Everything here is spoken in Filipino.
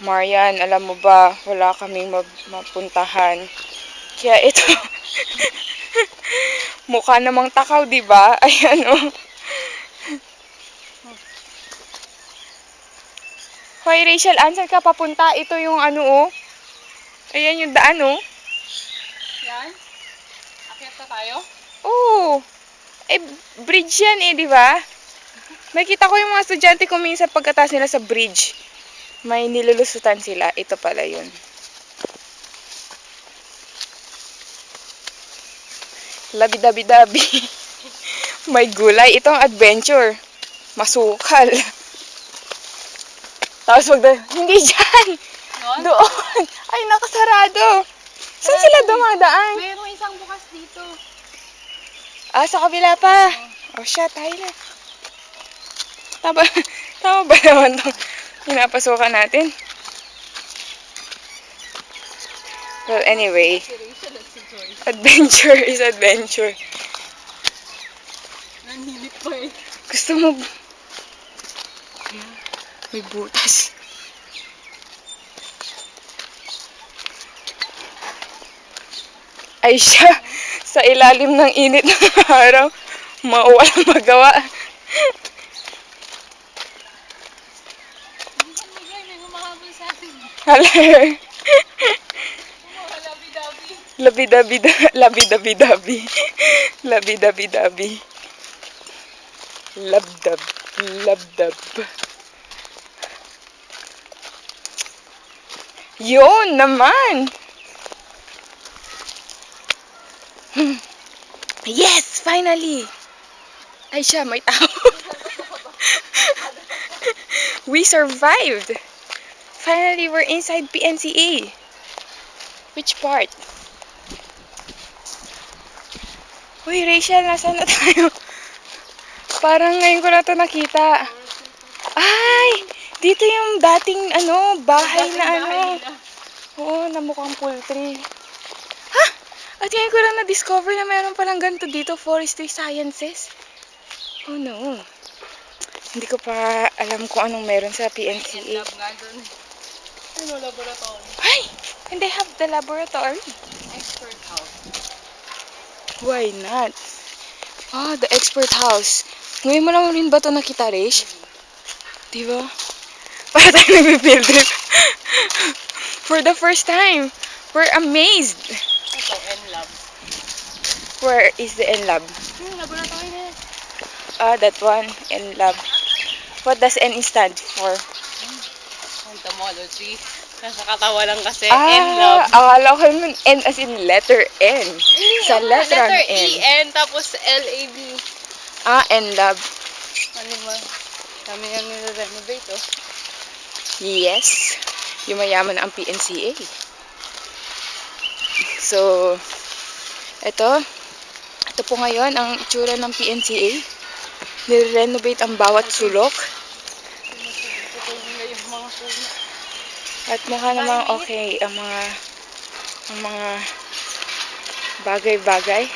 Marian, alam mo ba, wala kaming mapuntahan. Kaya ito, mukha namang takaw, di ba? Ayan, oh. Hoy, Rachel, saan ka papunta? Ito yung ano, oh. Ayan yung daan, oh. Yan? Akyat na tayo? Oo. Eh, bridge yan eh, di ba? Nakita ko yung mga estudyante ko minsan pagkatapos nila sa bridge. May nilulusutan sila. Ito pala yun. Labi-dabi-dabi. May gulay. Ito ang adventure. Masukal. Tapos hindi dyan! Doon! Ay, nakasarado! Saan sila dumadaan? Mayroong isang bukas dito. Sa kabila pa. Oh, shit, tayo na. Tama ba naman itong pinapasukan natin? Well, anyway. Adventure is adventure. Nanilip pa eh. Gusto mo... May butas. Ay siya, sa ilalim ng init ng araw, walang magawa. May humahabol sa atin. Haler. Labi-dabi. Labi-dabi-dabi. Labi-dabi-dabi. Labdab. Labdab. Yun naman! Yes! Finally! Ay siya, may tao. We survived! Finally, we're inside PNCA. Which part? Uy, Rachel, nasaan na tayo? Parang ngayon ko na ito nakita. Ay! Dito yung dating, bahay na Oo, na mukhang poultry. Ha? At ngayon ko lang na-discover na meron palang ganito dito, Forestry Sciences. Oh no. Hindi ko pa alam kung anong meron sa PNCA. Lab nga dun. Ano, laboratory? Ay! And they have the laboratory. Expert house. Why not? The expert house. Ngayon mo lang rin ba ito nakita, Rish? Diba? Para tayo nag-field trip. For the first time. We're amazed. Ito, N-Lab. Where is the N-Lab? Laboratory na. That one. N-Lab. What does N stand for? Entomology. Nasa katawa lang kasi. N-Lab. Akala ko naman N as in letter N. Sa letter N. E-N, tapos L-A-B. N-Lab. Ano ba? Kami yung nire-renovate, oh. Yes. Yung mayaman ang PNCA. So, ito po ngayon ang itsura ng PNCA. Nire-renovate ang bawat sulok. At mukha namang okay ang mga bagay-bagay.